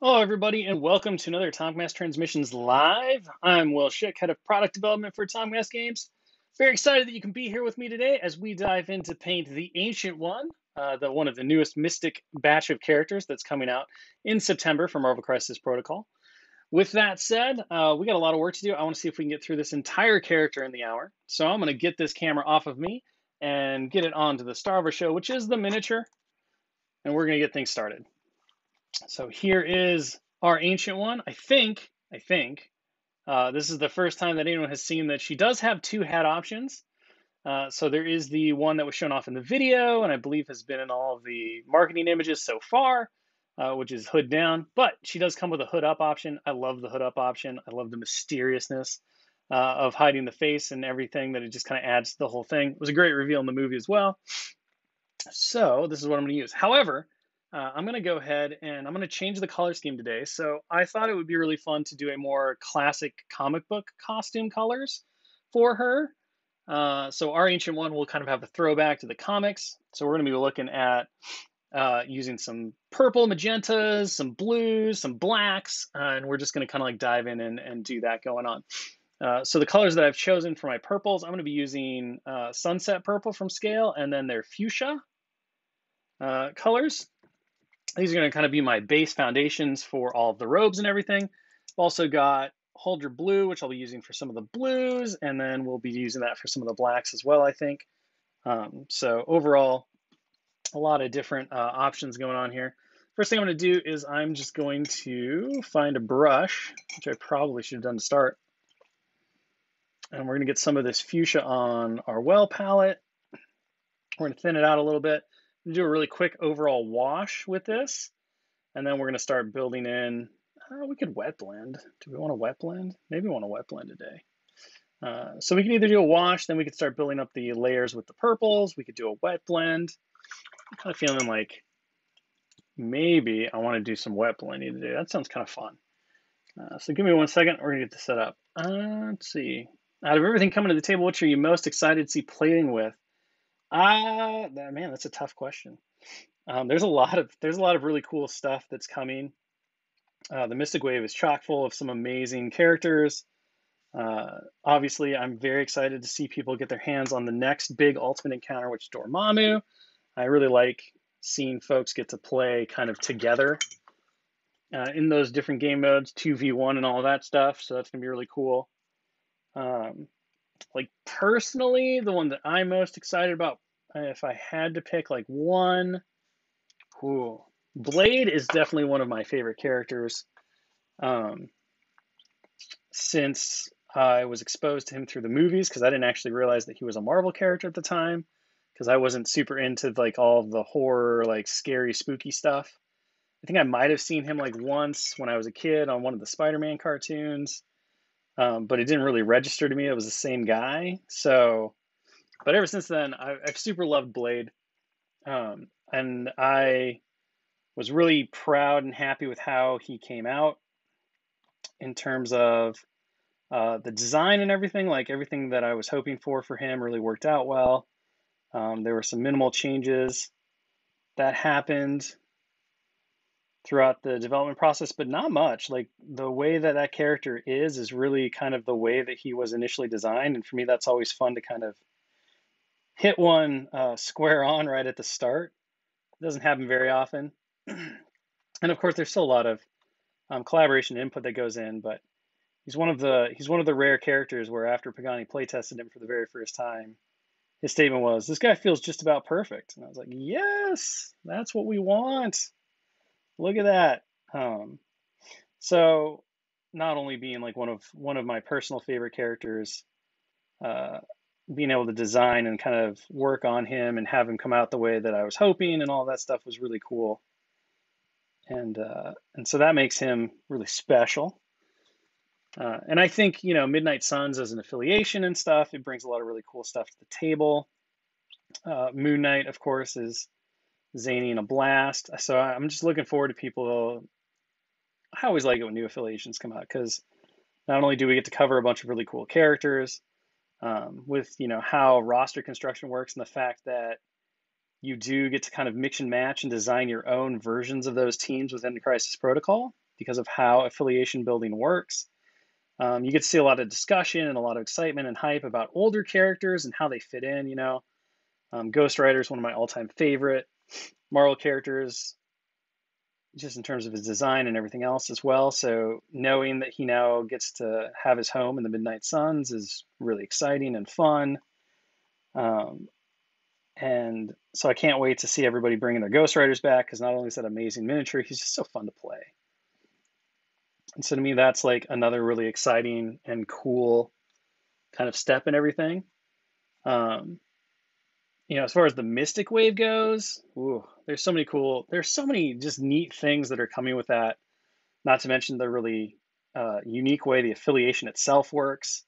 Hello, everybody, and welcome to another Tomcast Transmissions Live. I'm Will Schick, head of product development for Tomcast Games. Very excited that you can be here with me today as we dive into Paint the Ancient One, one of the newest Mystic batch of characters that's coming out in September for Marvel Crisis Protocol. With that said, we got a lot of work to do. I want to see if we can get through this entire character in the hour. So I'm going to get this camera off of me and get it onto the star of our show, which is the miniature, and we're going to get things started. So here is our Ancient One. I think this is the first time that anyone has seen that she does have two hat options. So there is the one that was shown off in the video, and I believe has been in all of the marketing images so far, which is hood down. But she does come with a hood up option. I love the hood up option. I love the mysteriousness of hiding the face and everything, that it just kind of adds to the whole thing. It was a great reveal in the movie as well. So this is what I'm going to use. However, I'm going to go ahead and I'm going to change the color scheme today. So I thought it would be really fun to do a more classic comic book costume colors for her. So our Ancient One will kind of have a throwback to the comics. So we're going to be looking at using some purple magentas, some blues, some blacks, and we're just going to kind of like dive in and do that going on. So the colors that I've chosen for my purples, I'm going to be using Sunset Purple from Scale, and then their Fuchsia colors. These are going to kind of be my base foundations for all of the robes and everything. I've also got Hold Your Blue, which I'll be using for some of the blues, and then we'll be using that for some of the blacks as well, I think. So overall, a lot of different options going on here. First thing I'm going to do is I'm just going to find a brush, which I probably should have done to start. And we're going to get some of this fuchsia on our well palette. We're going to thin it out a little bit. Do a really quick overall wash with this, and then we're going to start building in. We could wet blend. Do we want a wet blend? Maybe we want a wet blend today. So we can either do a wash, then we could start building up the layers with the purples. We could do a wet blend. I'm kind of feeling like maybe I want to do some wet blending today. That sounds kind of fun. So give me 1 second. We're going to get this set up. Let's see. Out of everything coming to the table, which are you most excited to see playing with? Man, that's a tough question. There's a lot of really cool stuff that's coming. The Mystic Wave is chock full of some amazing characters. Obviously, I'm very excited to see people get their hands on the next big Ultimate encounter, which is Dormammu. I really like seeing folks get to play kind of together in those different game modes, 2v1 and all that stuff. So that's gonna be really cool. Like personally, the one that I'm most excited about, if I had to pick like one, Blade is definitely one of my favorite characters. Since I was exposed to him through the movies, because I didn't actually realize that he was a Marvel character at the time, because I wasn't super into like all of the horror, like scary, spooky stuff. I think I might have seen him like once when I was a kid on one of the Spider-Man cartoons, but it didn't really register to me. It was the same guy. So, but ever since then, I've super loved Blade, and I was really proud and happy with how he came out in terms of the design and everything. Like everything that I was hoping for him really worked out well. There were some minimal changes that happened throughout the development process, but not much. Like the way that that character is really kind of the way that he was initially designed. And for me, that's always fun to kind of hit one square on right at the start. It doesn't happen very often. And of course, there's still a lot of collaboration input that goes in, but he's one of the rare characters where after Pagani playtested him for the very first time, his statement was, "This guy feels just about perfect." And I was like, yes, that's what we want. Look at that. So not only being like one of my personal favorite characters, being able to design and kind of work on him and have him come out the way that I was hoping and all that stuff was really cool. And so that makes him really special. And I think, Midnight Suns as an affiliation and stuff, it brings a lot of really cool stuff to the table. Moon Knight, of course, is zany and a blast. So I'm just looking forward to people. I always like it when new affiliations come out, because not only do we get to cover a bunch of really cool characters, with how roster construction works and the fact that you do get to kind of mix and match and design your own versions of those teams within the Crisis Protocol, because of how affiliation building works. You get to see a lot of discussion and a lot of excitement and hype about older characters and how they fit in. Ghost Rider is one of my all-time favorite Marvel characters, just in terms of his design and everything else as well. So knowing that he now gets to have his home in the Midnight Suns is really exciting and fun. And so I can't wait to see everybody bringing their Ghost Riders back, because not only is that amazing miniature, he's just so fun to play. And so to me, that's like another really exciting and cool kind of step in everything. As far as the Mystic Wave goes, there's so many just neat things that are coming with that. Not to mention the really unique way the affiliation itself works.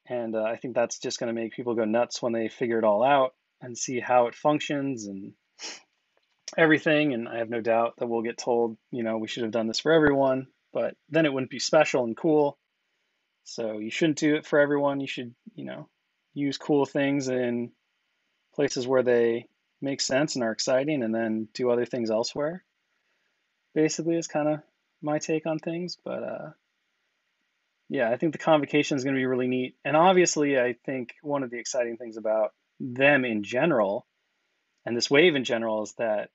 And I think that's just going to make people go nuts when they figure it all out and see how it functions and everything. And I have no doubt that we'll get told, we should have done this for everyone, but then it wouldn't be special and cool. So you shouldn't do it for everyone. You should, use cool things in places where they make sense and are exciting, and then do other things elsewhere. Basically, is kind of my take on things. But yeah, I think the convocation is going to be really neat. And obviously, I think one of the exciting things about them in general, and this wave in general, is that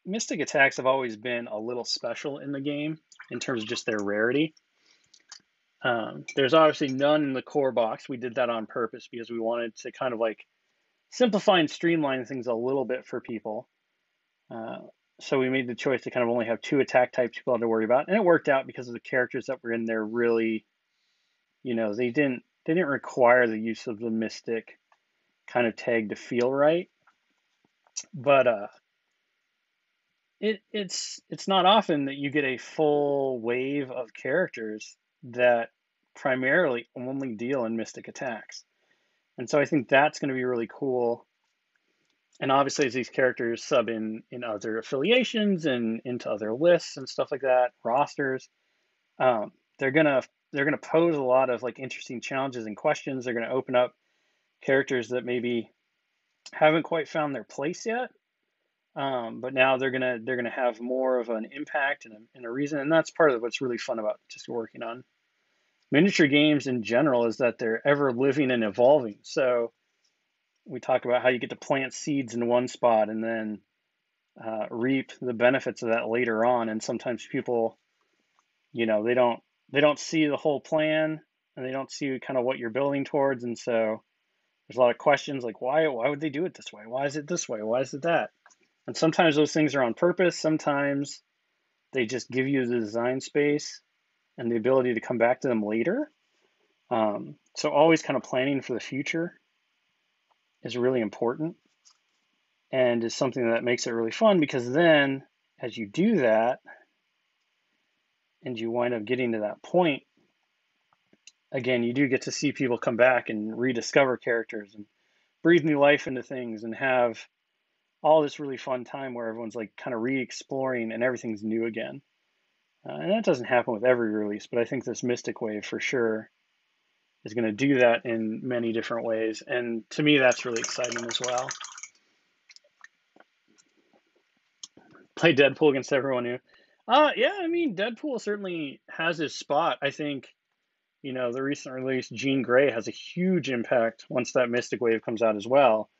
Mystic attacks have always been a little special in the game in terms of just their rarity. There's obviously none in the core box. We did that on purpose because we wanted to kind of like simplify and streamline things a little bit for people. So we made the choice to kind of only have 2 attack types people had to worry about, and it worked out because of the characters that were in there. Really, they didn't require the use of the Mystic kind of tag to feel right. But it's not often that you get a full wave of characters that primarily only deal in Mystic attacks. And so I think that's going to be really cool. And obviously, as these characters sub in other affiliations and into other lists and stuff like that, rosters, they're gonna pose a lot of like interesting challenges and questions. They're gonna open up characters that maybe haven't quite found their place yet, but now they're gonna have more of an impact and a reason. And that's part of what's really fun about just working on miniature games in general, is that they're ever living and evolving. So we talk about how you get to plant seeds in one spot and then reap the benefits of that later on. And sometimes people, they don't see the whole plan, and they don't see kind of what you're building towards. And so there's a lot of questions like, why would they do it this way? Why is it this way? Why is it that? And sometimes those things are on purpose. Sometimes they just give you the design space and the ability to come back to them later. So always kind of planning for the future is really important, and is something that makes it really fun, because then as you do that and you wind up getting to that point, again, you do get to see people come back and rediscover characters and breathe new life into things and have all this really fun time where everyone's like kind of re-exploring and everything's new again. And that doesn't happen with every release, but I think this Mystic Wave for sure is going to do that in many different ways. And to me, that's really exciting as well. Play Deadpool against everyone new. Yeah, I mean, Deadpool certainly has his spot. I think, the recent release, Jean Grey, has a huge impact once that Mystic Wave comes out as well.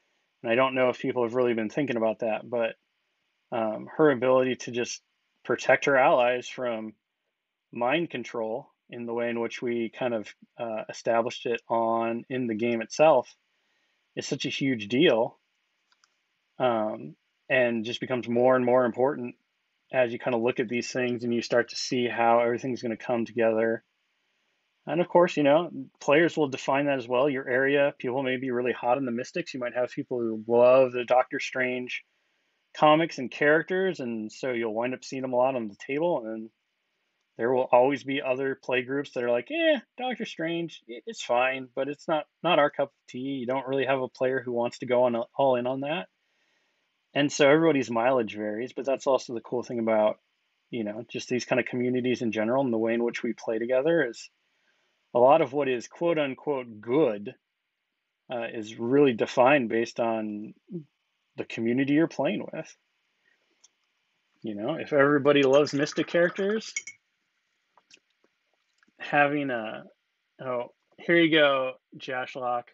And I don't know if people have really been thinking about that, but her ability to just protect her allies from mind control in the way in which we kind of established it in the game itself is such a huge deal, and just becomes more and more important as you kind of look at these things and you start to see how everything's going to come together. And of course, players will define that as well. Your area, people may be really hot on the Mystics. You might have people who love the Doctor Strange comics and characters, and so you'll wind up seeing them a lot on the table. And there will always be other play groups that are like, Doctor Strange, it's fine, but it's not our cup of tea. You don't really have a player who wants to go on all in on that. And so everybody's mileage varies, but that's also the cool thing about, just these kind of communities in general, and the way in which we play together is a lot of what is quote unquote good is really defined based on the community you're playing with. if everybody loves Mystic characters, having oh, here you go, Jashlock.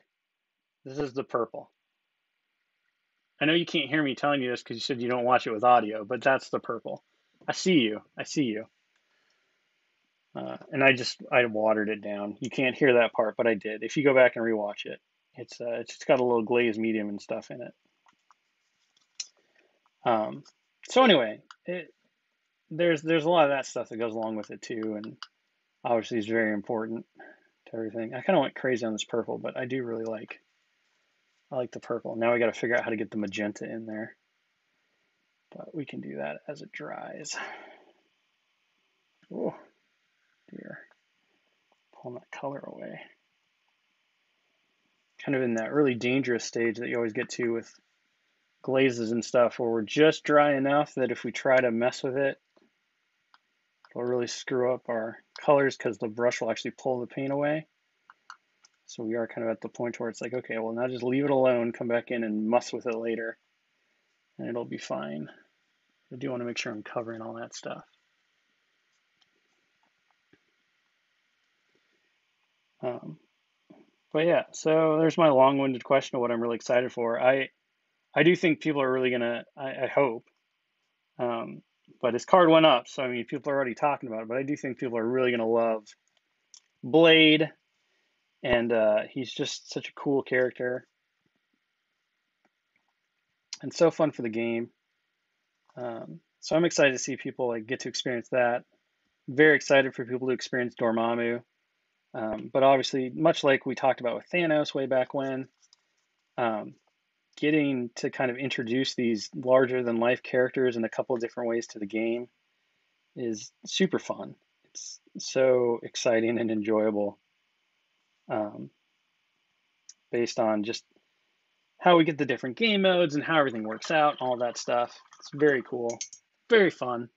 This is the purple. I know you can't hear me telling you this because you said you don't watch it with audio, but that's the purple. I see you. I see you. And I watered it down. You can't hear that part, but I did. If you go back and rewatch it, it's just got a little glazed medium and stuff in it. So anyway, there's a lot of that stuff that goes along with it too, and obviously it's very important to everything. I kind of went crazy on this purple, but I do really like the purple. Now we got to figure out how to get the magenta in there, but we can do that as it dries. Oh dear, pulling that color away. Kind of in that really dangerous stage that you always get to with glazes and stuff, where we're just dry enough that if we try to mess with it, it'll really screw up our colors because the brush will actually pull the paint away. So we are kind of at the point where it's like, okay, well, now just leave it alone, come back in and mess with it later, and it'll be fine. I do want to make sure I'm covering all that stuff. But yeah, so there's my long-winded question of what I'm really excited for. I do think people are really gonna, I hope, but his card went up, so I mean, people are already talking about it, but I do think people are really gonna love Blade, and he's just such a cool character, and so fun for the game. So I'm excited to see people like get to experience that. Very excited for people to experience Dormammu. But obviously, much like we talked about with Thanos way back when, getting to kind of introduce these larger than life characters in a couple of different ways to the game is super fun. It's so exciting and enjoyable, based on just how we get the different game modes and how everything works out, all that stuff. It's very cool, very fun.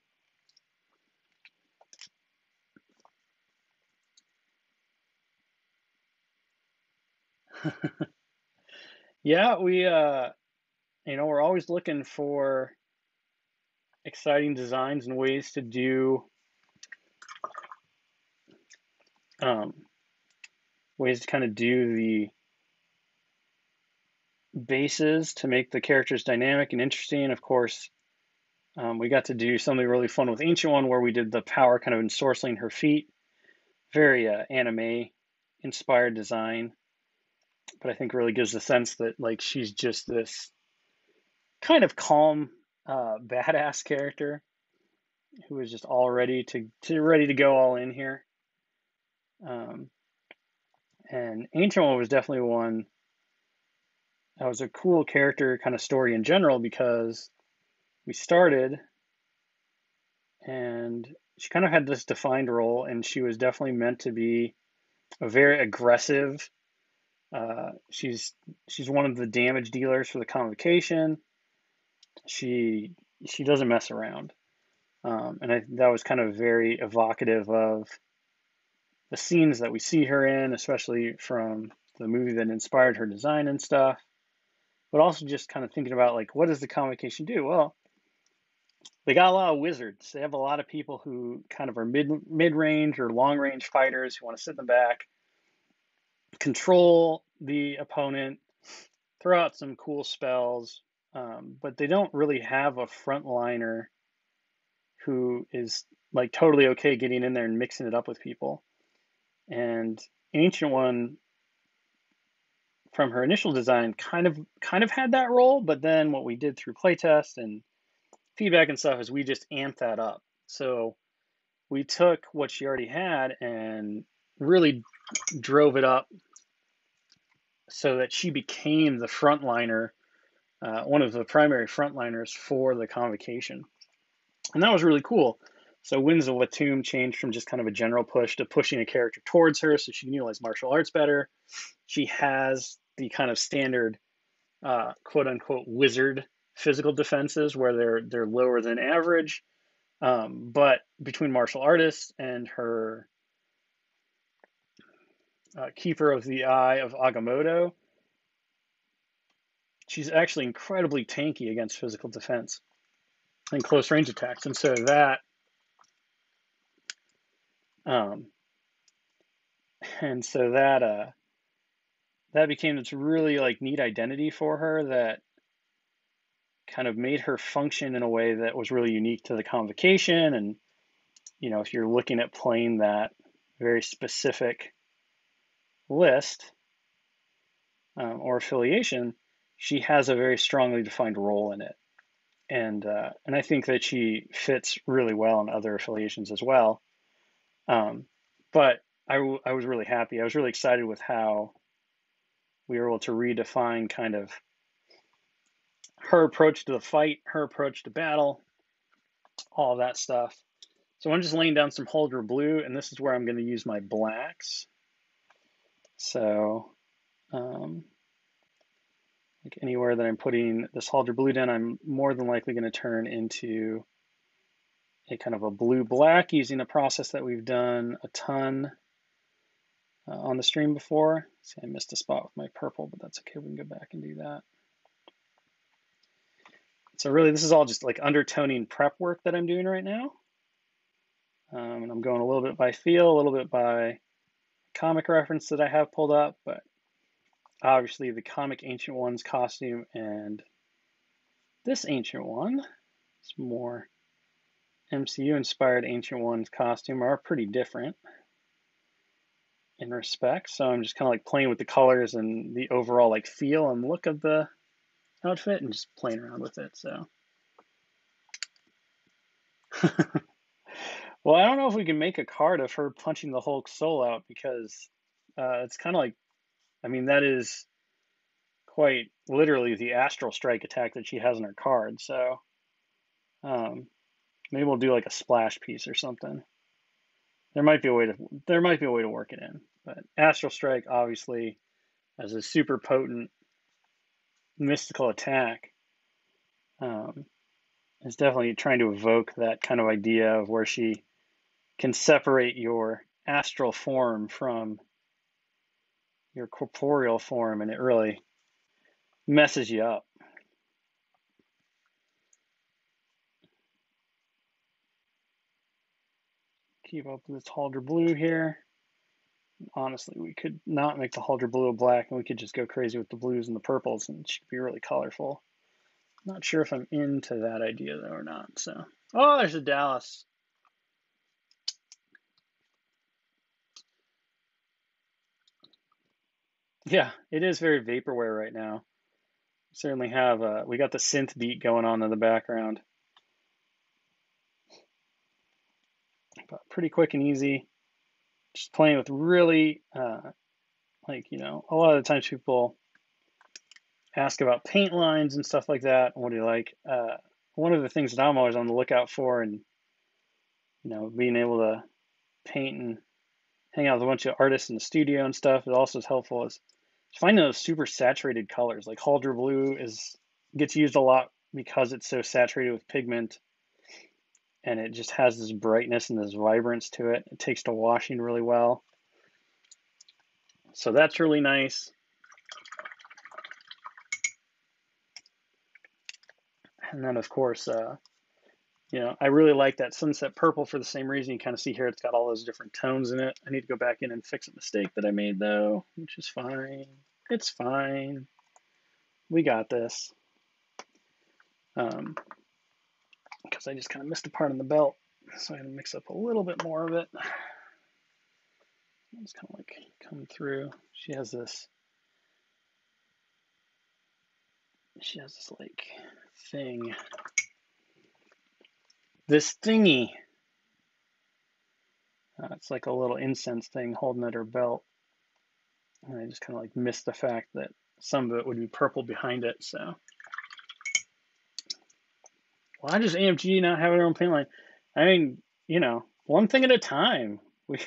Yeah, we're always looking for exciting designs and ways to do ways to kind of do the bases to make the characters dynamic and interesting. Of course, we got to do something really fun with Ancient One where we did the power kind of ensorceling her feet. Very anime inspired design, but I think really gives the sense that like she's just this kind of calm, badass character who is just all ready to go all in here. And Ancient One was definitely one that was a cool character kind of story in general, because we started and she kind of had this defined role, and she was definitely meant to be a very aggressive. She's one of the damage dealers for the Convocation. She doesn't mess around, and that was kind of very evocative of the scenes that we see her in, especially from the movie that inspired her design and stuff. But also just kind of thinking about like, what does the Convocation do? Well, they got a lot of wizards. They have a lot of people who kind of are mid-range or long-range fighters who want to sit in the back, control the opponent, throw out some cool spells, but they don't really have a frontliner who is like totally okay getting in there and mixing it up with people. And Ancient One, from her initial design, kind of had that role, but then what we did through playtest and feedback and stuff is we just amped that up. So we took what she already had and really drove it up so that she became the frontliner, one of the primary frontliners for the Convocation. And that was really cool. So Winds of Watoomb changed from just kind of a general push to pushing a character towards her so she can utilize martial arts better. She has the kind of standard quote unquote wizard physical defenses where they're lower than average. But between martial artists and her Keeper of the Eye of Agamotto, she's actually incredibly tanky against physical defense. and close range attacks. And so that um, that became this really like neat identity for her that kind of made her function in a way that was really unique to the convocation. And if you're looking at playing that very specific list or affiliation, she has a very strongly defined role in it. And I think that she fits really well in other affiliations as well. But I was really happy. I was really excited with how we were able to redefine kind of her approach to the fight, her approach to battle, all of that stuff. So I'm just laying down some Huldra blue, and this is where I'm going to use my blacks. So like anywhere that I'm putting this Huldra blue down, I'm more than likely going to turn into a kind of a blue-black using a process that we've done a ton on the stream before. See, I missed a spot with my purple, but that's okay. We can go back and do that. So really, this is all just like undertoning prep work that I'm doing right now. And I'm going a little bit by feel, a little bit by comic reference that I have pulled up, but obviously the comic Ancient Ones costume and this Ancient One, it's more MCU-inspired Ancient Ones costume, are pretty different in respect. So I'm just kind of like playing with the colors and the overall like feel and look of the outfit and just playing around with it. So well, I don't know if we can make a card of her punching the Hulk soul out, because it's kind of like, I mean, that is quite literally the astral strike attack that she has in her card. So maybe we'll do like a splash piece or something. There might be a way to work it in. But astral strike, obviously, as a super potent mystical attack, is definitely trying to evoke that kind of idea of where she can separate your astral form from your corporeal form, and it really messes you up. Keep up with this Huldra blue here. Honestly, we could not make the Huldra blue a black, and we could just go crazy with the blues and the purples, and she could be really colorful. Not sure if I'm into that idea though or not. So, oh, there's a Dallas. Yeah, it is very vaporware right now. Certainly have we got the synth beat going on in the background, but pretty quick and easy. Just playing with really like, a lot of the times people ask about paint lines and stuff like that. What do you like? One of the things that I'm always on the lookout for, and being able to paint and hang out with a bunch of artists in the studio and stuff, it also is helpful, is finding those super saturated colors. Like Huldra blue gets used a lot because it's so saturated with pigment, and it just has this brightness and this vibrance to it. It takes to washing really well. So that's really nice. And then, of course, I really like that sunset purple for the same reason. You kind of see here it's got all those different tones in it. I need to go back in and fix a mistake that I made, though, which is fine. It's fine. We got this. Because I just kind of missed a part on the belt, so I had to mix up a little bit more of it. It's kind of like come through. She has this like thing. This thingy. It's like a little incense thing holding at her belt. And I just kind of like missed the fact that some of it would be purple behind it. So why does AMG not have their own paint line? I mean, one thing at a time. We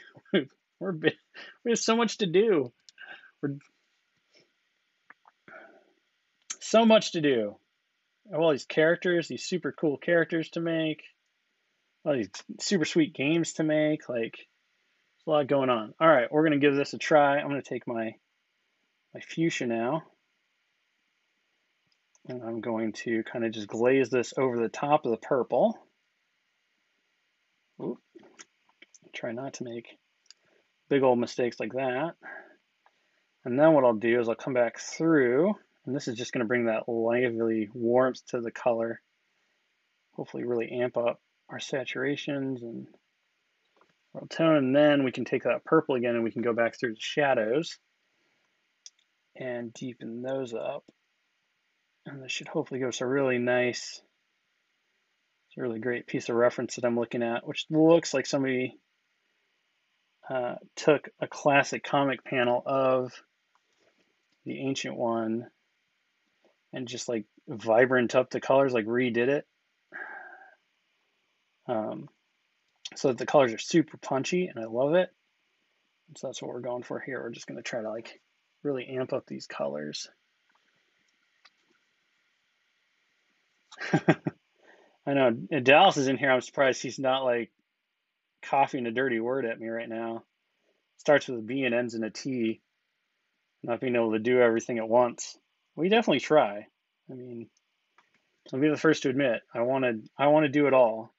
have so much to do. So much to do. All these characters, these super cool characters to make, all these super sweet games to make. Like, there's a lot going on. All right, we're gonna give this a try. I'm gonna take my fuchsia now. And I'm going to kind of just glaze this over the top of the purple. Oop. Try not to make big old mistakes like that. And then what I'll do is I'll come back through, and this is just going to bring that lively warmth to the color. Hopefully really amp up our saturations and our tone, and then we can take that purple again and we can go back through the shadows and deepen those up. And this should hopefully give us a really nice, it's a really great piece of reference that I'm looking at, which looks like somebody took a classic comic panel of the Ancient One and just like vibrant up the colors, like redid it. So that the colors are super punchy, and I love it. So that's what we're going for here. We're just going to try to like really amp up these colors. I know Dallas is in here. I'm surprised he's not like coughing a dirty word at me right now. Starts with a B and ends in a T. Not being able to do everything at once. We definitely try. I mean, I'll be the first to admit I want to do it all.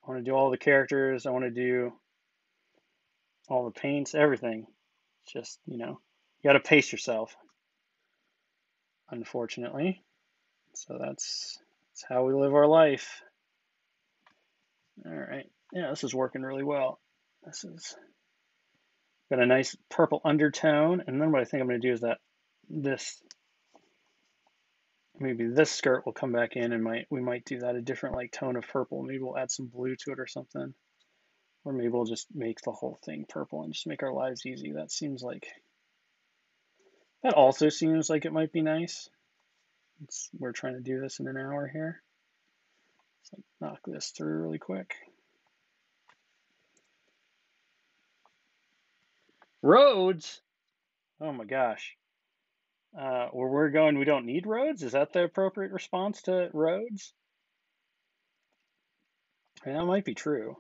I want to do all the characters. I want to do all the paints, everything. It's just, you got to pace yourself, unfortunately. So that's how we live our life. All right. Yeah, this is working really well. This is got a nice purple undertone. And then what I think I'm going to do is that maybe this skirt will come back in, and we might do that a different like tone of purple. Maybe we'll add some blue to it or something. Or maybe we'll just make the whole thing purple and just make our lives easy. That also seems like it might be nice. We're trying to do this in an hour here. So knock this through really quick. Roads? Oh my gosh. Where we're going, we don't need roads? Is that the appropriate response to roads? And that might be true.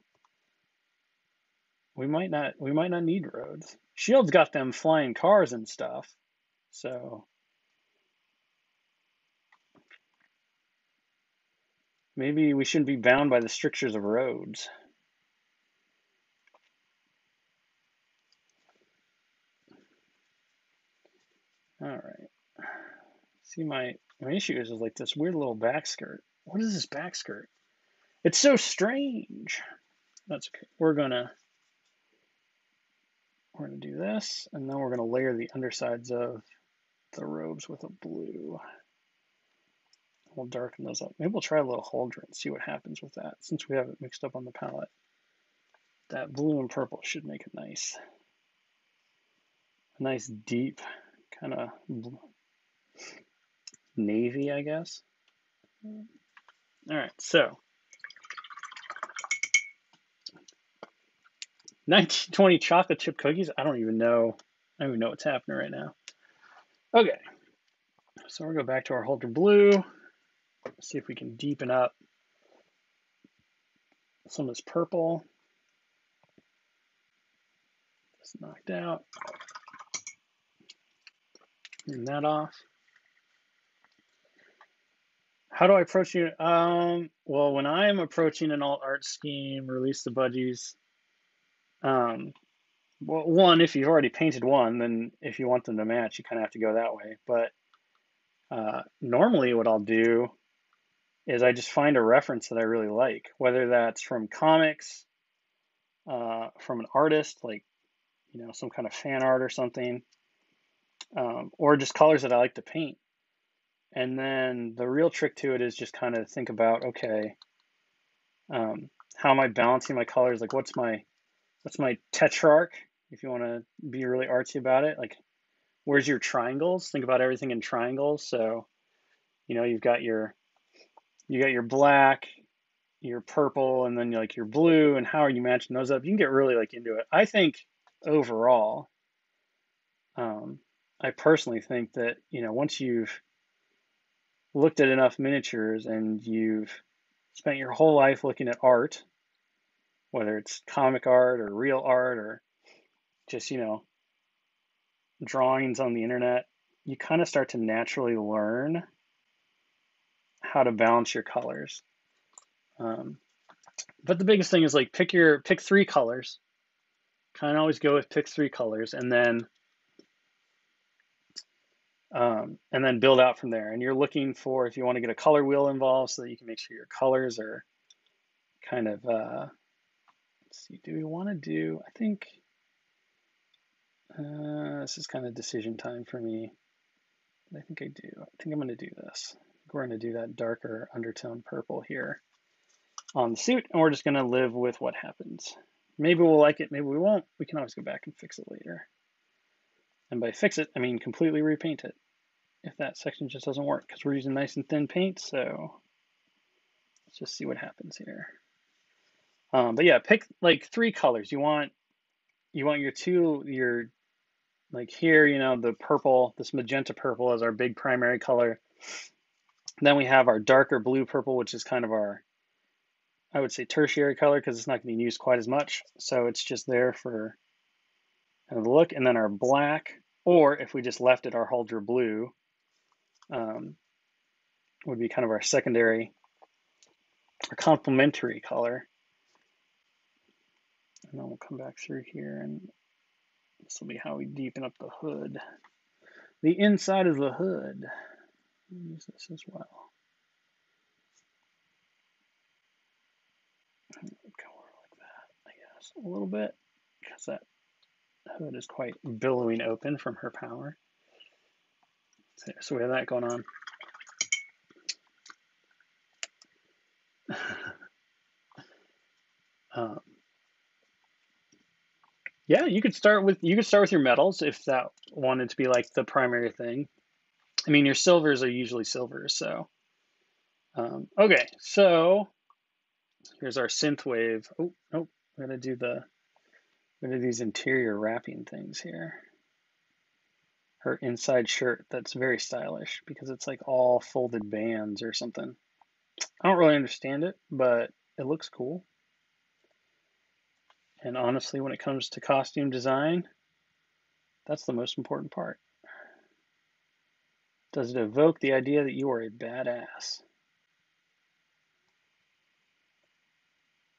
We might not need roads. Shield's got them flying cars and stuff. So maybe we shouldn't be bound by the strictures of roads. All right. See, my issue is like this weird little back skirt. What is this back skirt? It's so strange. That's okay. We're gonna do this, and then we're gonna layer the undersides of the robes with a blue. We'll darken those up. Maybe we'll try a little Huldra and see what happens with that, since we have it mixed up on the palette. That blue and purple should make a nice deep kind of navy, I guess. All right, so 1920 chocolate chip cookies. I don't even know what's happening right now. Okay, so we'll go back to our Huldra blue. See if we can deepen up some of this purple. Just knocked out. Turn that off. How do I approach it? Well, when I'm approaching an alt art scheme, release the budgies. Well, one, if you've already painted one, then if you want them to match, you kind of have to go that way. But normally what I'll do is I just find a reference that I really like, whether that's from comics, from an artist, like, some kind of fan art or something, or just colors that I like to paint. And then the real trick to it is just kind of think about, okay, how am I balancing my colors? Like, what's my tetrarch, if you want to be really artsy about it? Like, where's your triangles? Think about everything in triangles. So, you've got your black, your purple, and then like your blue, and how are you matching those up? You can get really like into it. I think overall, I personally think that, once you've looked at enough miniatures and you've spent your whole life looking at art, whether it's comic art or real art or just, drawings on the internet, you kind of start to naturally learn how to balance your colors. But the biggest thing is like pick 3 colors. Kind of always go with pick 3 colors, and then build out from there. And you're looking for, if you want to get a color wheel involved so that you can make sure your colors are kind of, let's see, do we want to do, I think, this is kind of decision time for me. I think I do. I think I'm going to do this. We're going to do that darker undertone purple here on the suit, and we're just going to live with what happens. Maybe we'll like it, maybe we won't. We can always go back and fix it later. And by fix it, I mean completely repaint it if that section just doesn't work, because we're using nice and thin paint. So let's just see what happens here. But yeah, pick like 3 colors. You want your like here, the purple, this magenta purple is our big primary color. Then we have our darker blue purple, which is kind of our, I would say, tertiary color, because it's not going to be used quite as much. So it's just there for kind of the look. And then our black, or if we just left it, our Huldra blue would be kind of our secondary or complementary color. And then we'll come back through here, and this will be how we deepen up the hood. The inside of the hood. Use this as well. Go like that, I guess, a little bit, because that hood is quite billowing open from her power. So we have that going on. Yeah, you could start with your metals if that wanted to be like the primary thing. I mean, your silvers are usually silvers, so okay. So here's our synthwave. Oh nope, we're gonna do these interior wrapping things here. Her inside shirt, that's very stylish because it's like all folded bands or something. I don't really understand it, but it looks cool. And honestly, when it comes to costume design, that's the most important part. Does it evoke the idea that you are a badass?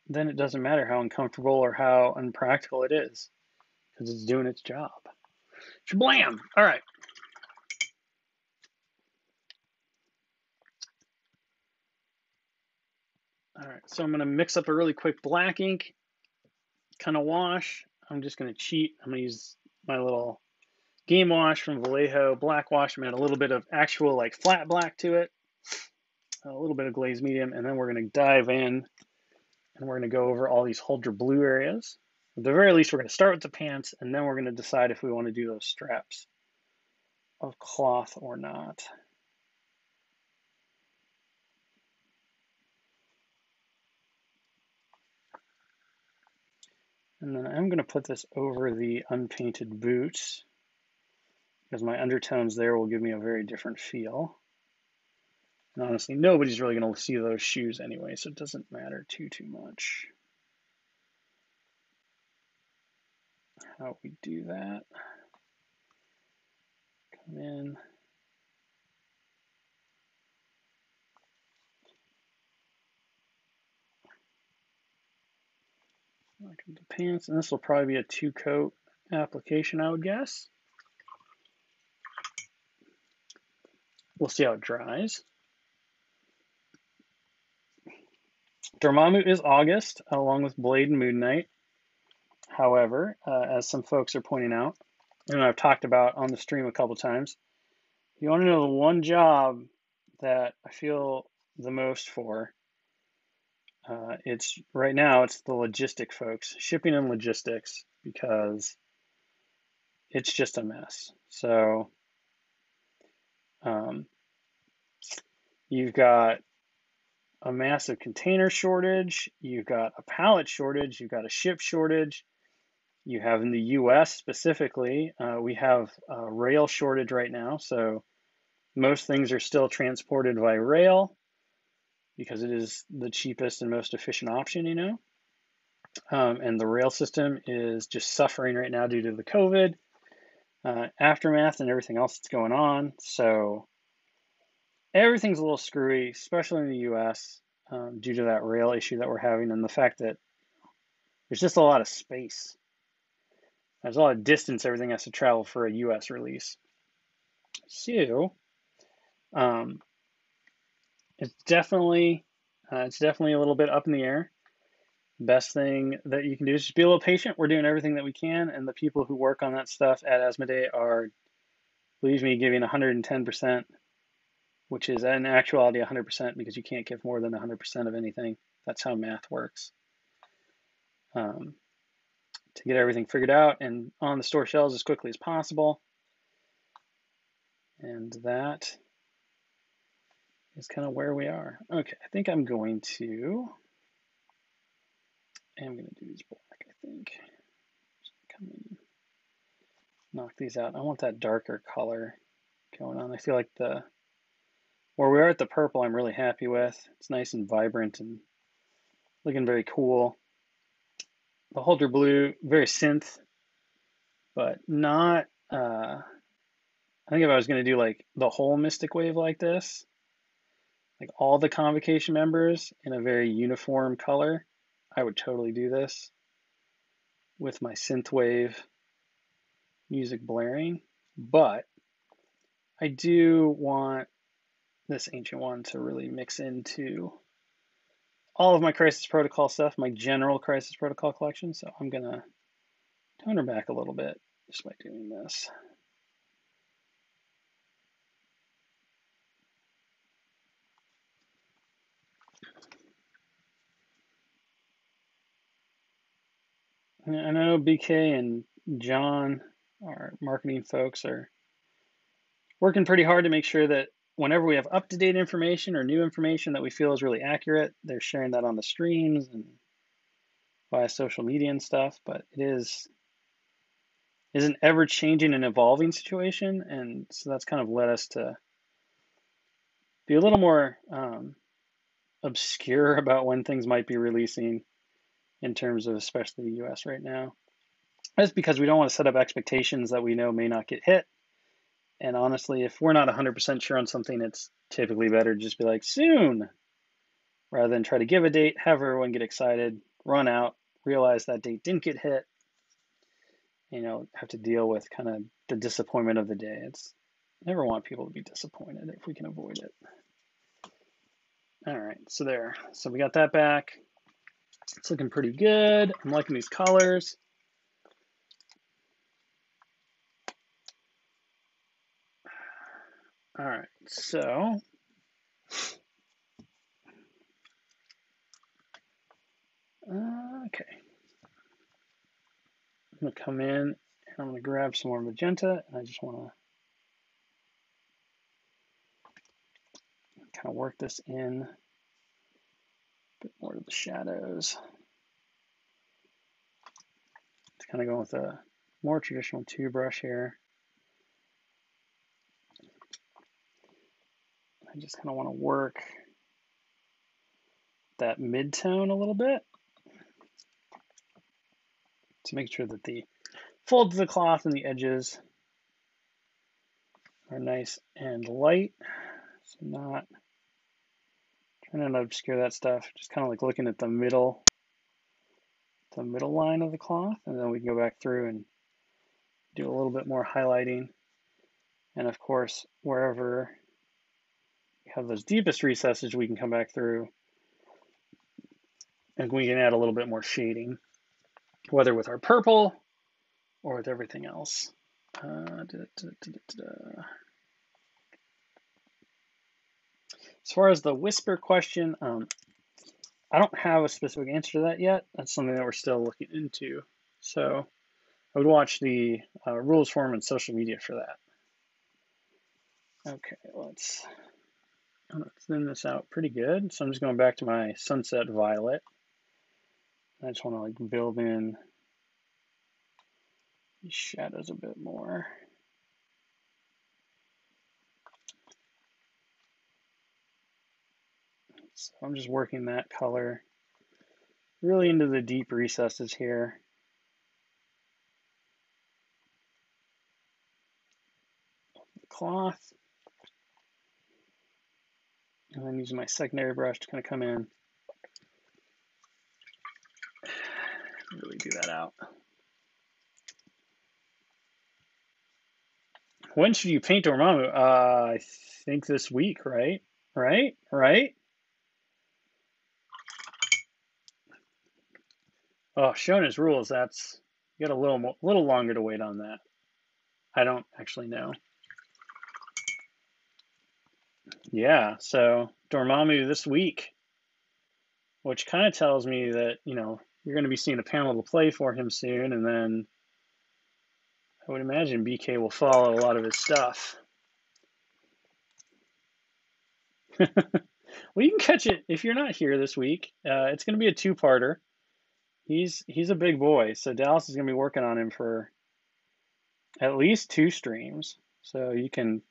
Then it doesn't matter how uncomfortable or how unpractical it is, because it's doing its job. Shablam! All right. All right, so I'm going to mix up a really quick black ink kind of wash. I'm just going to cheat. I'm going to use my little game wash from Vallejo black wash. I'm going to add a little bit of actual like flat black to it, a little bit of glaze medium, and then we're going to dive in and we're going to go over all these Huldra blue areas. At the very least, we're going to start with the pants, and then we're going to decide if we want to do those straps of cloth or not. And then I'm going to put this over the unpainted boots, because my undertones there will give me a very different feel. And honestly, nobody's really going to see those shoes anyway, so it doesn't matter too much how we do that. Come in. Look at the pants, and this will probably be a 2-coat application, I would guess. We'll see how it dries. Dormammu is August, along with Blade and Moon Knight. However, as some folks are pointing out, and I've talked about on the stream a couple times, if you want to know the one job that I feel the most for, it's right now, it's the logistic folks, shipping and logistics, because it's just a mess. So you've got a massive container shortage, you've got a pallet shortage, you've got a ship shortage. You have in the US specifically, we have a rail shortage right now. So most things are still transported by rail because it is the cheapest and most efficient option, and the rail system is just suffering right now due to the COVID. aftermath and everything else that's going on. So everything's a little screwy, especially in the US, due to that rail issue that we're having and the fact that there's just a lot of space. There's a lot of distance everything has to travel for a US release. So it's definitely a little bit up in the air. Best thing that you can do is just be a little patient. We're doing everything that we can, and the people who work on that stuff at Asmodee are, believe me, giving 110%, which is in actuality 100% because you can't give more than 100% of anything. That's how math works. To get everything figured out and on the store shelves as quickly as possible. And that is kind of where we are. Okay, I think I'm going to do these black, I think. Just come in, knock these out. I want that darker color going on. I feel like where we are at the purple, I'm really happy with. It's nice and vibrant and looking very cool. The Hulter blue, very synth, but not, I think if I was going to do like the whole Mystic Wave like this, like all the Convocation members in a very uniform color, I would totally do this with my synthwave music blaring. But I do want this Ancient One to really mix into all of my Crisis Protocol stuff, my general Crisis Protocol collection. So I'm going to tone her back a little bit just by doing this. I know BK and John, our marketing folks, are working pretty hard to make sure that whenever we have up-to-date information or new information that we feel is really accurate, they're sharing that on the streams and via social media and stuff. But it is an ever-changing and evolving situation, and so that's kind of led us to be a little more obscure about when things might be releasing in terms of especially the US right now. That's because we don't want to set up expectations that we know may not get hit. And honestly, if we're not 100% sure on something, it's typically better to just be like, soon, rather than try to give a date, have everyone get excited, run out, realize that date didn't get hit, have to deal with kind of the disappointment of the day. I never want people to be disappointed if we can avoid it. All right, so there. So we got that back. It's looking pretty good. I'm liking these colors. All right, so okay. I'm gonna come in and I'm gonna grab some more magenta, and I just want to kind of work this in a bit more to the shadows. It's kind of going with a more traditional 2 brush here. I just kind of want to work that mid-tone a little bit to make sure that the folds of the cloth and the edges are nice and light. So not trying to obscure that stuff, just kind of like looking at the middle line of the cloth, and then we can go back through and do a little bit more highlighting. And of course, wherever we have those deepest recesses, we can come back through and we can add a little bit more shading, whether with our purple or with everything else. As far as the whisper question, I don't have a specific answer to that yet. That's something that we're still looking into. So I would watch the rules forum and social media for that. Okay, I'm gonna thin this out pretty good. So I'm just going back to my Sunset Violet. I just want to like build in these shadows a bit more. So I'm just working that color really into the deep recesses here. cloth. And then using my secondary brush to kind of come in. Really do that out. When should you paint Dormammu? I think this week, right? Right? Oh, Shona's rules. That's, you got a little longer to wait on that. I don't actually know. Yeah, so Dormammu this week, which kind of tells me that, you know, you're going to be seeing a panel to play for him soon, and then I would imagine BK will follow a lot of his stuff. Well, you can catch it if you're not here this week. It's going to be a two-parter. He's a big boy, so Dallas is going to be working on him for at least 2 streams. So you can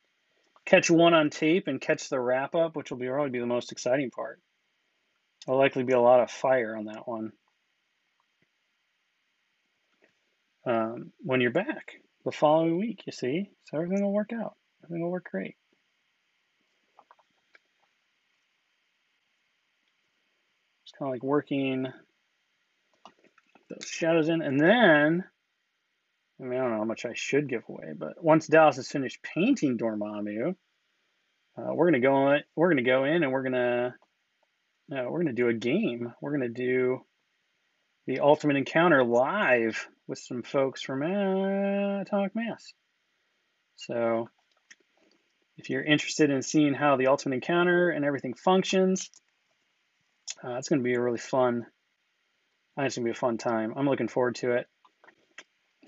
catch one on tape and catch the wrap-up, which will probably be the most exciting part. There'll likely be a lot of fire on that one. When you're back the following week, you see? So everything will work out. Everything will work great. Just kind of like working those shadows in. And then, I mean, I don't know how much I should give away, but once Dallas has finished painting Dormammu, we're gonna go in and we're gonna do a game. We're gonna do the Ultimate Encounter live with some folks from Atomic Mass. So if you're interested in seeing how the Ultimate Encounter and everything functions, it's going to be a really fun. I think it's going to be a fun time. I'm looking forward to it.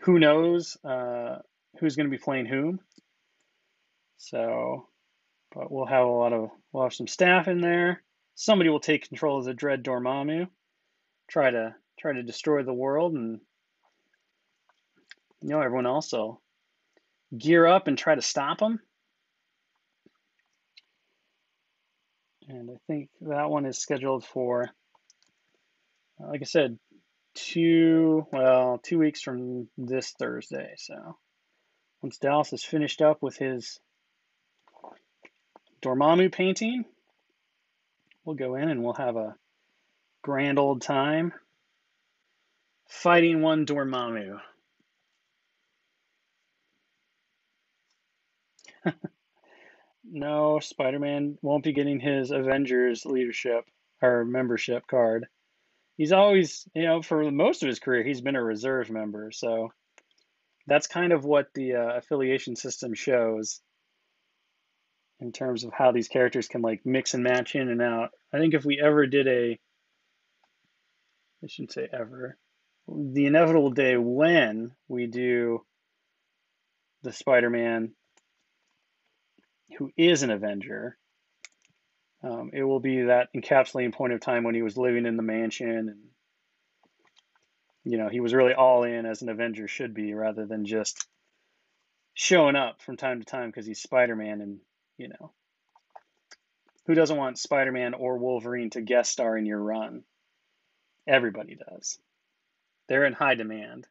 Who knows who's going to be playing whom? So, but we'll have some staff in there. Somebody will take control of the Dread Dormammu, try to destroy the world, and you know, everyone else will gear up and try to stop him. And I think that one is scheduled for, like I said, 2 weeks from this Thursday. So once Dallas is finished up with his Dormammu painting, we'll go in and we'll have a grand old time fighting one Dormammu. No, Spider-Man won't be getting his Avengers leadership or membership card. He's always, you know, for most of his career, he's been a reserve member. So that's kind of what the affiliation system shows in terms of how these characters can like mix and match in and out. I think if we ever did I shouldn't say ever, the inevitable day when we do the Spider-Man who is an Avenger, it will be that encapsulating point of time when he was living in the mansion and, you know, he was really all in as an Avenger should be, rather than just showing up from time to time because he's Spider-Man. And, you know, who doesn't want Spider-Man or Wolverine to guest star in your run? Everybody does. They're in high demand.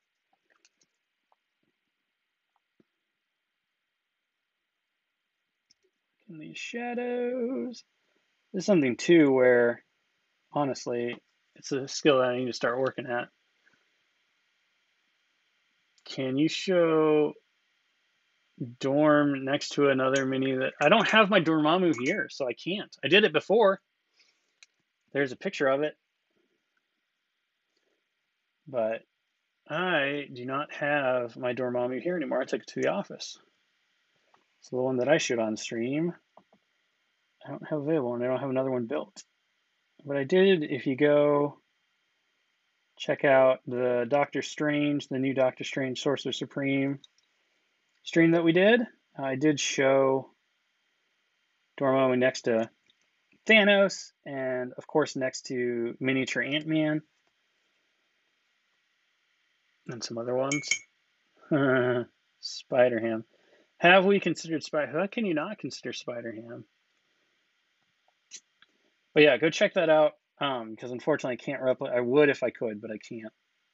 In these shadows. There's something too where, honestly, it's a skill that I need to start working at. Can you show Dorm next to another mini that I don't have my Dormammu here, so I can't. I did it before. There's a picture of it. But I do not have my Dormammu here anymore. I took it to the office. So the one that I showed on stream, I don't have available, and I don't have another one built. But I did, if you go check out the Doctor Strange, the new Doctor Strange Sorcerer Supreme stream that we did, I did show Dormammu next to Thanos, and of course next to miniature Ant-Man, and some other ones. Spider-Ham. Have we considered Spider? How can you not consider Spider-Ham? But yeah, go check that out. Because unfortunately I can't replicate. I would if I could, but I can't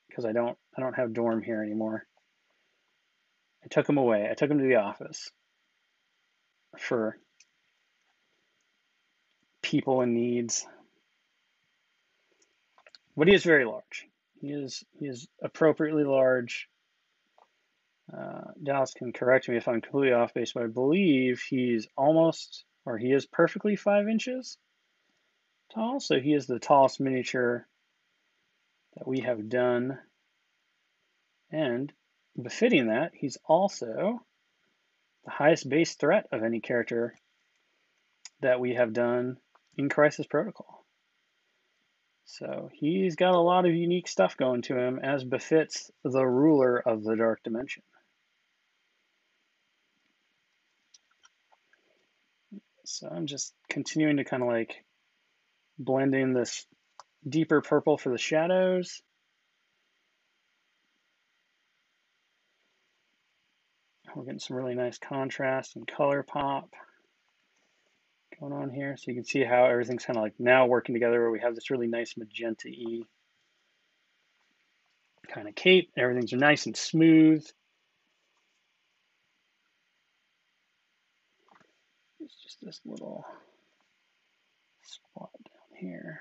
because I don't have Dorm here anymore. I took him away. I took him to the office. for people in needs. But he is very large. He is appropriately large. Dallas can correct me if I'm completely off base, but I believe he's almost, or he is perfectly 5 inches tall. So he is the tallest miniature that we have done. And befitting that, he's also the highest base threat of any character that we have done in Crisis Protocol. So he's got a lot of unique stuff going to him, as befits the ruler of the Dark Dimension. So I'm just continuing to kind of like blend in this deeper purple for the shadows. We're getting some really nice contrast and color pop going on here. So you can see how everything's kind of like now working together, where we have this really nice magenta-y kind of cape. Everything's nice and smooth. It's just this little spot down here.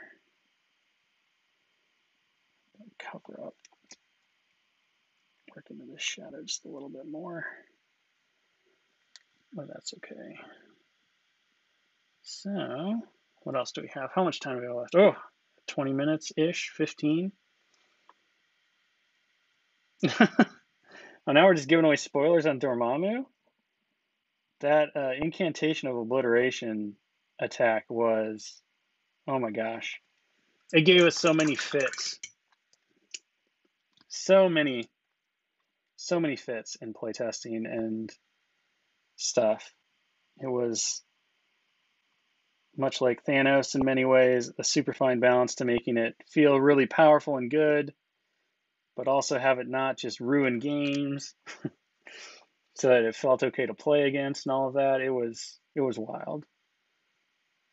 Cover up. Work into this shadow just a little bit more. But that's okay. So, what else do we have? How much time do we have left? Oh, 20 minutes-ish, 15. Oh, now we're just giving away spoilers on Dormammu. That incantation of obliteration attack was, oh my gosh. It gave us so many fits. So many fits in playtesting and stuff. It was, much like Thanos in many ways, a super fine balance to making it feel really powerful and good, but also have it not just ruin games so that it felt okay to play against and all of that. It was wild.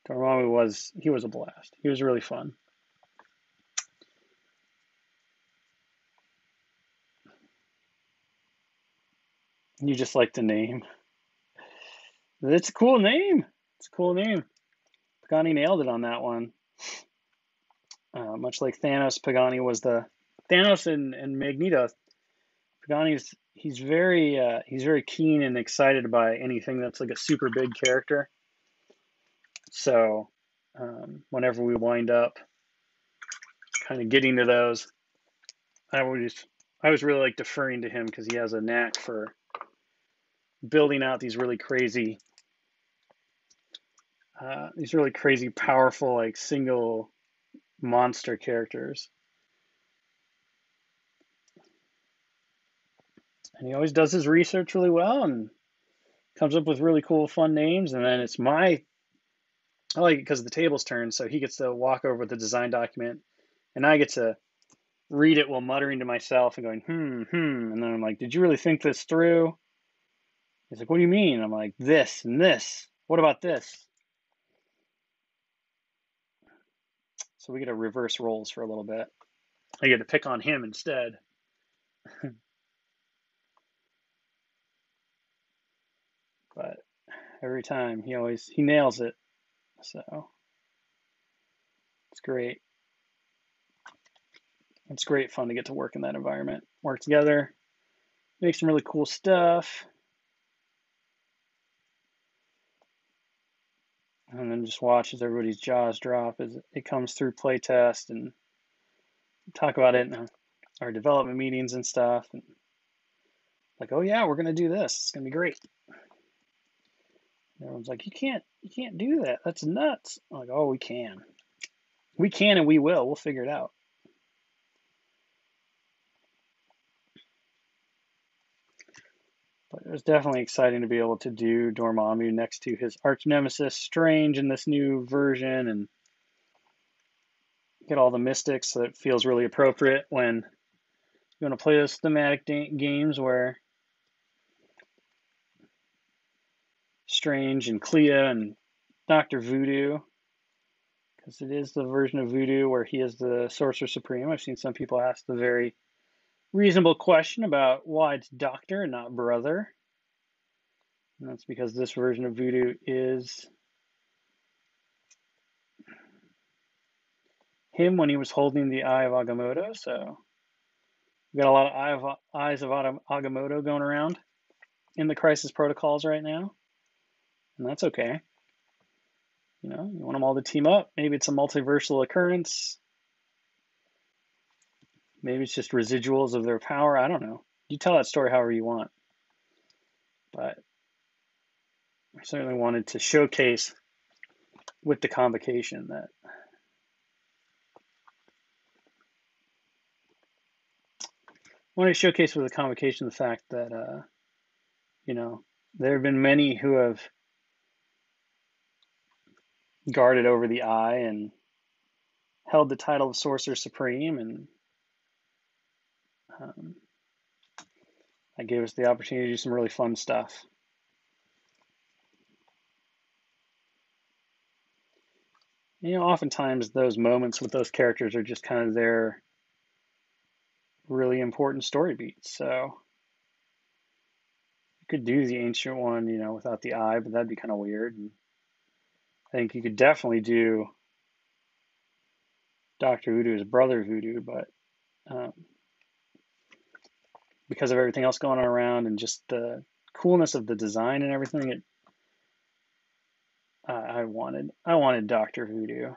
Dormammu was a blast. He was really fun. You just like the name. It's a cool name. It's a cool name. Pagani nailed it on that one. Much like Thanos, Pagani was the Thanos and Magneto. Pagani's he's very keen and excited by anything that's like a super big character. So whenever we wind up kind of getting to those, I was really like deferring to him because he has a knack for building out these really crazy, powerful, like single monster characters. And he always does his research really well and comes up with really cool, fun names. And then I like it because the tables turn, so he gets to walk over the design document, and I get to read it while muttering to myself and going, and then I'm like, did you really think this through? He's like, what do you mean? I'm like, this and this. What about this? So we get to reverse roles for a little bit. I get to pick on him instead. But every time he nails it. So it's great. It's great fun to get to work in that environment, work together, make some really cool stuff, and then just watch as everybody's jaws drop as it comes through playtest, and talk about it in our development meetings and stuff. And like, oh yeah, we're gonna do this. It's gonna be great. And everyone's like, you can't do that. That's nuts. I'm like, oh, we can, and we will. We'll figure it out. But it was definitely exciting to be able to do Dormammu next to his arch nemesis Strange in this new version, and get all the mystics. So it feels really appropriate when you want to play those thematic games where Strange and Clea and Dr. Voodoo, because it is the version of Voodoo where he is the Sorcerer Supreme. I've seen some people ask the very reasonable question about why it's Doctor and not Brother. And that's because this version of Voodoo is him when he was holding the Eye of Agamotto. So we got a lot of Eyes of Agamotto going around in the Crisis protocols right now, and that's okay. You know, you want them all to team up. Maybe it's a multiversal occurrence. Maybe it's just residuals of their power. I don't know. You tell that story however you want. But I certainly wanted to showcase with the convocation that the fact that you know, there have been many who have guarded over the eye and held the title of Sorcerer Supreme, and that gave us the opportunity to do some really fun stuff. You know, oftentimes those moments with those characters are just kind of their really important story beats. So you could do the Ancient One, you know, without the eye, but that'd be kind of weird. And I think you could definitely do Dr. Voodoo as Brother Voodoo, but because of everything else going on around and just the coolness of the design and everything, I wanted Dr. Voodoo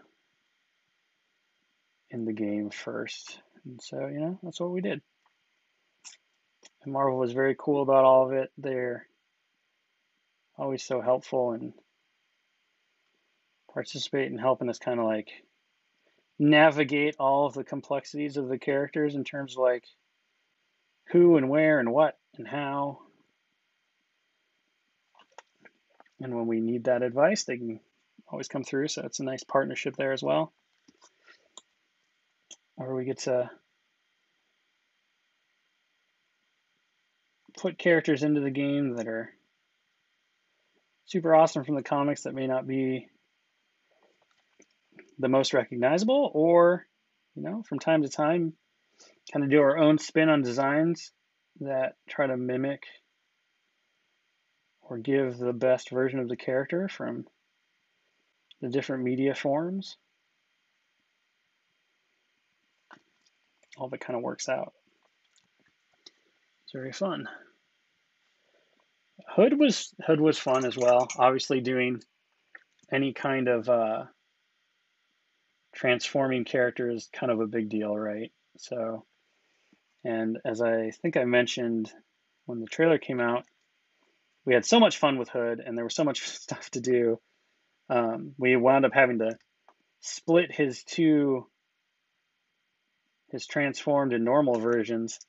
in the game first, and so you know that's what we did. And Marvel was very cool about all of it. They're always so helpful and participate in helping us kind of like navigate all of the complexities of the characters in terms of like who and where and what and how. And when we need that advice, they can always come through. So it's a nice partnership there as well, where we get to put characters into the game that are super awesome from the comics that may not be the most recognizable, or, you know, from time to time, kind of do our own spin on designs that try to mimic or give the best version of the character from the different media forms. All of it kind of works out. It's very fun. Hood was fun as well. Obviously, doing any kind of transforming character is kind of a big deal, right? So, and as I think I mentioned when the trailer came out, we had so much fun with Hood, and there was so much stuff to do. We wound up having to split his transformed and normal versions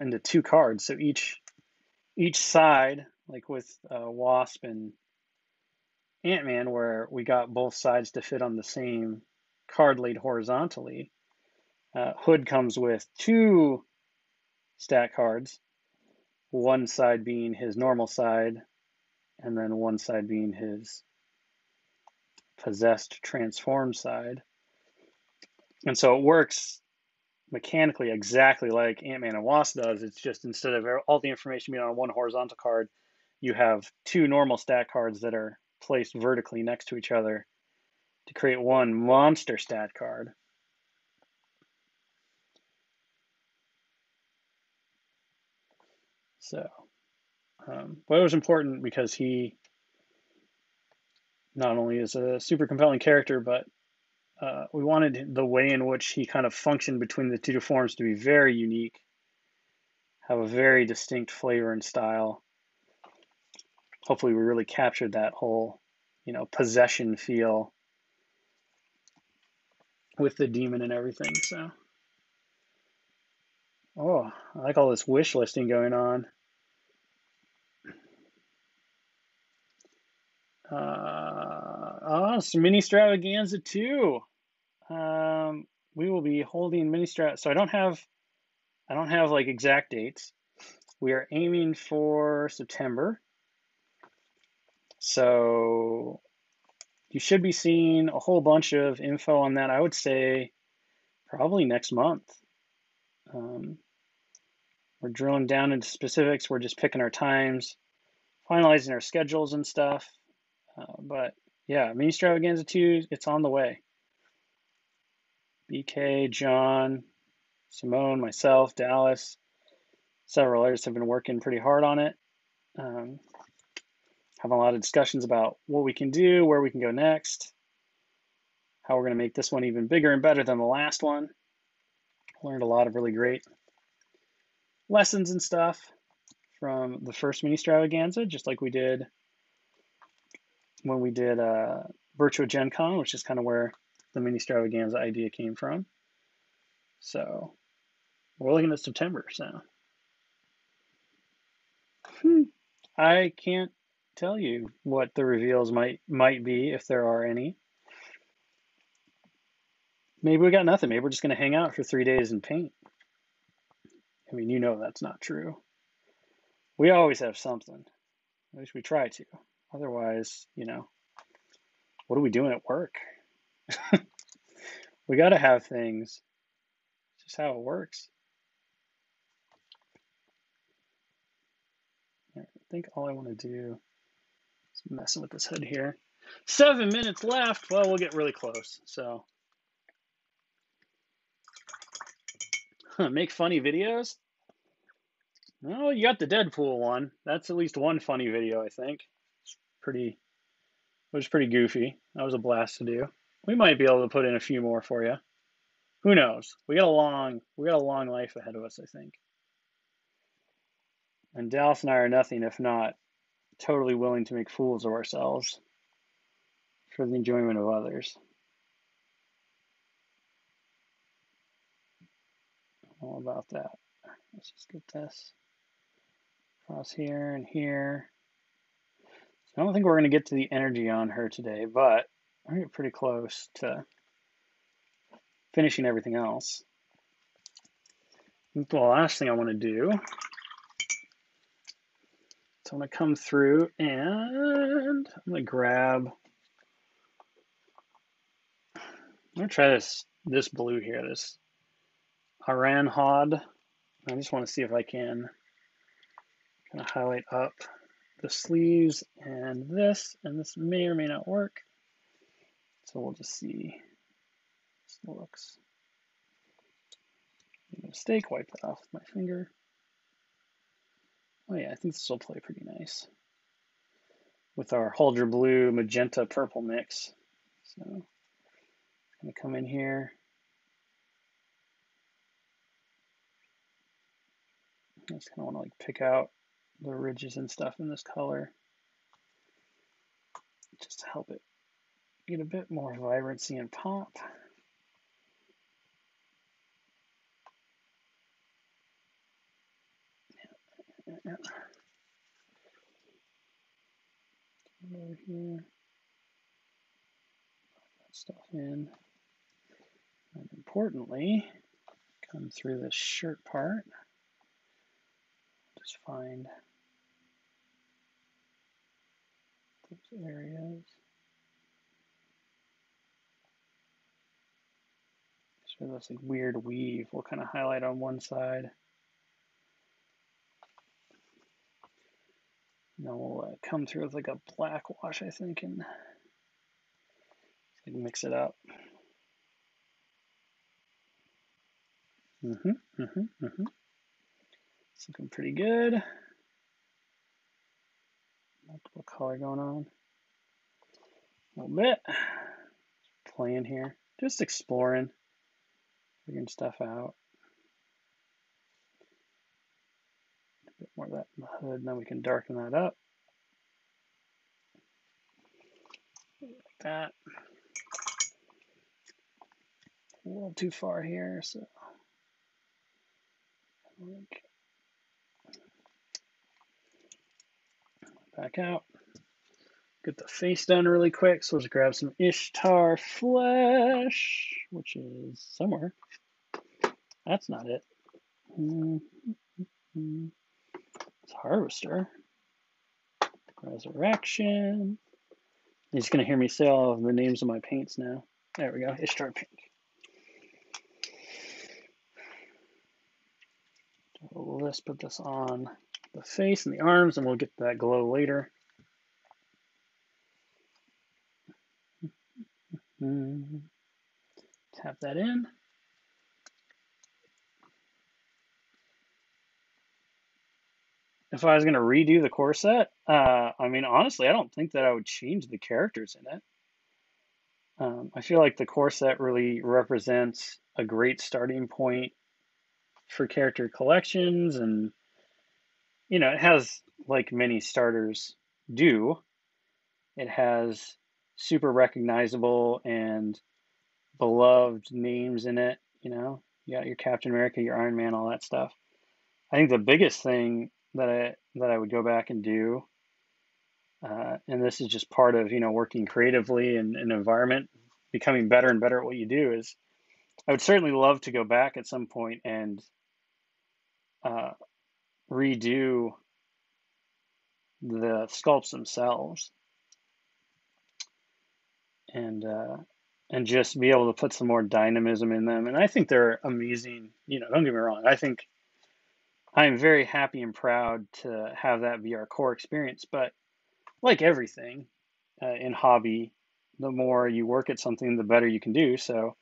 into 2 cards. So each side, like with Wasp and Ant-Man, where we got both sides to fit on the same card laid horizontally, Hood comes with 2 stat cards, one side being his normal side, and then one side being his possessed transformed side. And so it works mechanically exactly like Ant-Man and Wasp does. It's just instead of all the information being on one horizontal card, you have 2 normal stat cards that are placed vertically next to each other to create one monster stat card. So, but it was important because he not only is a super compelling character, but we wanted the way in which he kind of functioned between the 2 forms to be very unique, have a very distinct flavor and style. Hopefully we really captured that whole, you know, possession feel with the demon and everything. So, oh, I like all this wish listing going on. Some mini Stravaganza too. We will be holding mini strat. So I don't have like exact dates. We are aiming for September. So you should be seeing a whole bunch of info on that. I would say probably next month. We're drilling down into specifics. We're just picking our times, finalizing our schedules and stuff. But yeah, Mini Stravaganza 2, it's on the way. BK, John, Simone, myself, Dallas, several others have been working pretty hard on it. Having a lot of discussions about what we can do, where we can go next, how we're going to make this one even bigger and better than the last one. Learned a lot of really great lessons and stuff from the first Mini Stravaganza, just like we did when we did Virtua Gen Con, which is kind of where the Mini Stravaganza idea came from. So we're looking at September, so. I can't tell you what the reveals might be, if there are any. Maybe we got nothing. Maybe we're just going to hang out for 3 days and paint. I mean, you know that's not true. We always have something. At least we try to. Otherwise, you know, what are we doing at work? We got to have things. It's just how it works. I think all I want to do is messing with this hood here. 7 minutes left. Well, we'll get really close. So, make funny videos. Well, you got the Deadpool one. That's at least one funny video, I think. It was pretty goofy. That was a blast to do. We might be able to put in a few more for you. Who knows? We got a long life ahead of us, I think. And Dallas and I are nothing if not totally willing to make fools of ourselves for the enjoyment of others. All about that. Let's just get this across here and here. So I don't think we're going to get to the energy on her today, but I get pretty close to finishing everything else. The last thing I want to do, so I'm going to come through and I'm going to grab, I'm going to try this blue here, this Aran Hod. I just want to see if I can kind of highlight up the sleeves and this may or may not work. So we'll just see. This looks. Mistake, wipe that off with my finger. Oh yeah, I think this will play pretty nice with our Huldra blue, magenta, purple mix. So I'm gonna come in here. I just kind of want to like pick out the ridges and stuff in this color, just to help it get a bit more vibrancy and pop. Yeah. Over here, put that stuff in, and importantly, come through this shirt part. Just find those areas. So this like weird weave we'll kind of highlight on one side. And then we'll come through with like a black wash, I think, and like mix it up. It's looking pretty good. Multiple color going on. A little bit. Just playing here. Just exploring. Figuring stuff out. A bit more of that in the hood, and then we can darken that up. Like that. A little too far here, so back out. Get the face done really quick. So let's grab some Ishtar flesh, which is somewhere. That's not it. It's Harvester. Resurrection. You're just going to hear me say all of the names of my paints now. There we go. Ishtar pink. Let's put this on the face and the arms, and we'll get that glow later. Tap that in. If I was going to redo the core set, I mean, honestly, I don't think that I would change the characters in it. I feel like the core set really represents a great starting point for character collections, and it has, like many starters do, it has super recognizable and beloved names in it. You got your Captain America, your Iron Man, all that stuff. I think the biggest thing that I would go back and do, and this is just part of working creatively in an environment, becoming better and better at what you do, is I would certainly love to go back at some point and redo the sculpts themselves, and just be able to put some more dynamism in them. And I think they're amazing. Don't get me wrong. I think I'm very happy and proud to have that be our core experience. But like everything in hobby, the more you work at something, the better you can do. So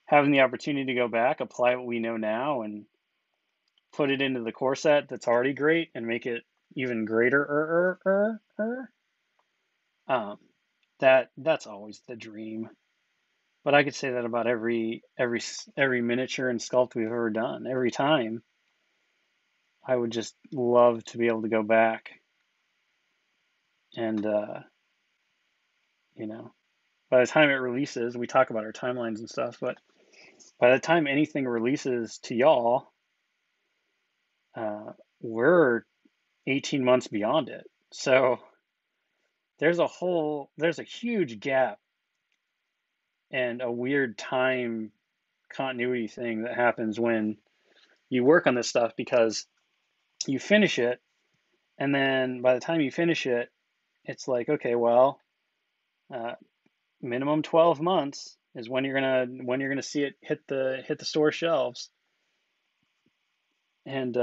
having the opportunity to go back, apply what we know now, and put it into the core set that's already great and make it even greater, that's always the dream. But I could say that about every miniature and sculpt we've ever done. Every time, I would just love to be able to go back and by the time it releases, we talk about our timelines and stuff, but by the time anything releases to y'all, we're 18 months beyond it. So there's a huge gap and a weird time continuity thing that happens when you work on this stuff, because you finish it, and then by the time you finish it, it's like, okay, well, minimum 12 months is when you're gonna see it hit the store shelves. And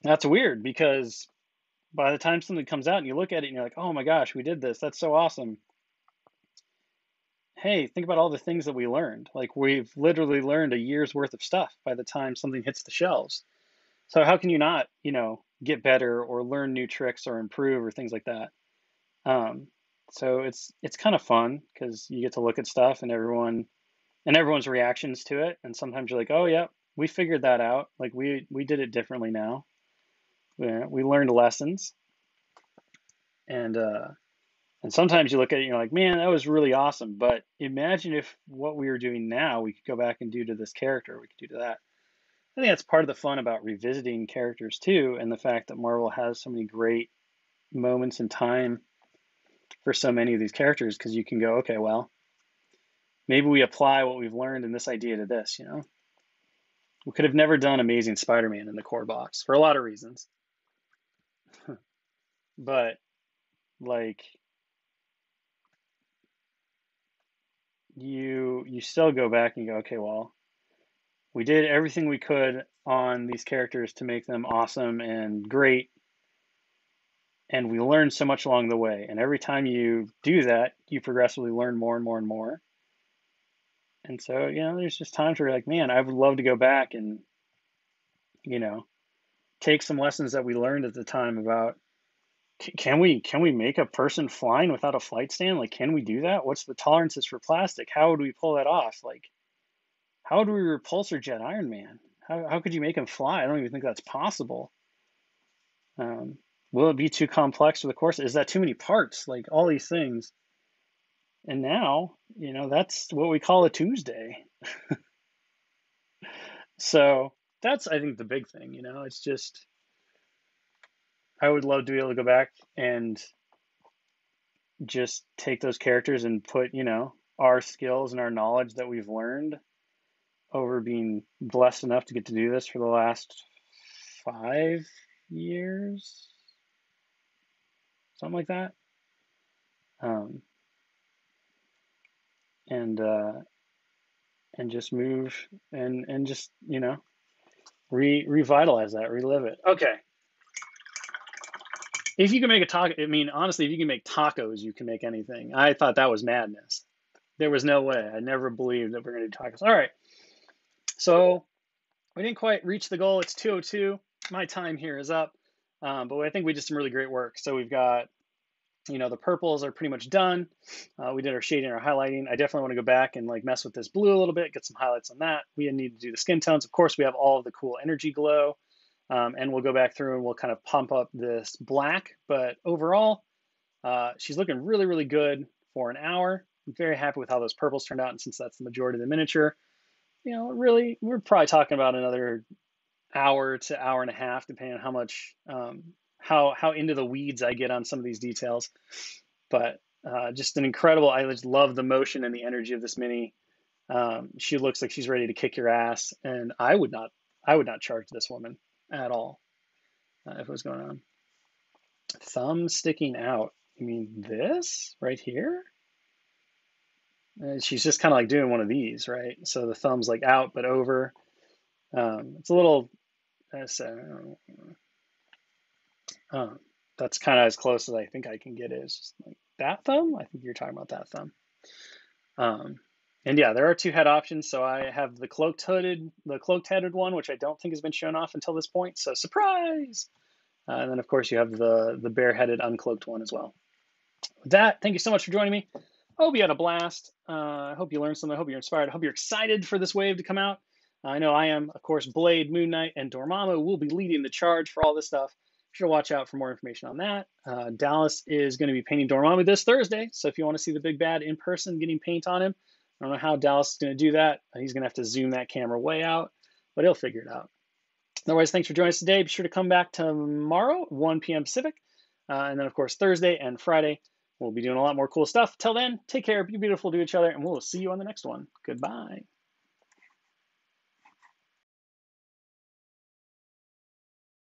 that's weird, because by the time something comes out and you look at it and you're like, oh my gosh, we did this, that's so awesome. Hey, think about all the things that we learned. Like, we've literally learned a year's worth of stuff by the time something hits the shelves. So how can you not, get better or learn new tricks or improve or things like that? So it's kind of fun, because you get to look at stuff and everyone's reactions to it, and sometimes you're like, oh yeah, we figured that out. Like, we did it differently now. We learned lessons, and sometimes you look at it and you're like, man, that was really awesome. But imagine if what we were doing now, we could go back and do to this character, we could do to that. I think that's part of the fun about revisiting characters too, and the fact that Marvel has so many great moments in time for so many of these characters, because you can go, okay, well, maybe we apply what we've learned in this idea to this. We could have never done Amazing Spider-Man in the core box for a lot of reasons. But, like, you still go back and go, okay, well, we did everything we could on these characters to make them awesome and great, and we learned so much along the way. And every time you do that, you progressively learn more and more and more. And so, there's just times where you're like, man, I would love to go back and, take some lessons that we learned at the time about, can we make a person flying without a flight stand? Like, can we do that? What's the tolerances for plastic? How would we pull that off? Like, how would we repulsor jet Iron Man? How could you make him fly? I don't even think that's possible. Will it be too complex for the course? Is that too many parts? Like, all these things. And now, that's what we call a Tuesday. So that's, I think, the big thing. It's just, I would love to be able to go back and just take those characters and put, our skills and our knowledge that we've learned over being blessed enough to get to do this for the last 5 years, something like that. And just move and just, revitalize that, relive it. Okay. If you can make a taco, I mean, honestly, if you can make tacos, you can make anything. I thought that was madness. There was no way. I never believed that we're going to do tacos. All right. So we didn't quite reach the goal. It's 2:02. My time here is up. But I think we did some really great work. So we've got, the purples are pretty much done. We did our shading, our highlighting. I definitely want to go back and like mess with this blue a little bit, get some highlights on that. We need to do the skin tones. Of course, we have all of the cool energy glow. And we'll go back through and we'll kind of pump up this black. But overall, she's looking really, really good for an hour. I'm very happy with how those purples turned out. And since that's the majority of the miniature, really, we're probably talking about another hour to hour and a half, depending on how much, how into the weeds I get on some of these details. But just an incredible, I just love the motion and the energy of this mini. She looks like she's ready to kick your ass. And I would not charge this woman at all if it was going on. Thumb sticking out. You mean this right here? And she's just kind of like doing one of these, right? So the thumb's like out but over. It's a little. That's kind of as close as I think I can get. Is just like that thumb. I think you're talking about that thumb. And yeah, there are two head options. So I have the cloaked headed one, which I don't think has been shown off until this point. So surprise! And then of course you have the bare-headed uncloaked one as well. With that, thank you so much for joining me. I hope you had a blast. I hope you learned something. I hope you're inspired. I hope you're excited for this wave to come out. I know I am. Of course, Blade, Moon Knight, and Dormammu will be leading the charge for all this stuff. Be sure to watch out for more information on that. Dallas is going to be painting Dormammu this Thursday. So if you want to see the big bad in person getting paint on him, I don't know how Dallas is going to do that. He's going to have to zoom that camera way out, but he'll figure it out. Otherwise, thanks for joining us today. Be sure to come back tomorrow, 1 p.m. Pacific. And then, of course, Thursday and Friday, we'll be doing a lot more cool stuff. Till then, take care, be beautiful to each other, and we'll see you on the next one. Goodbye.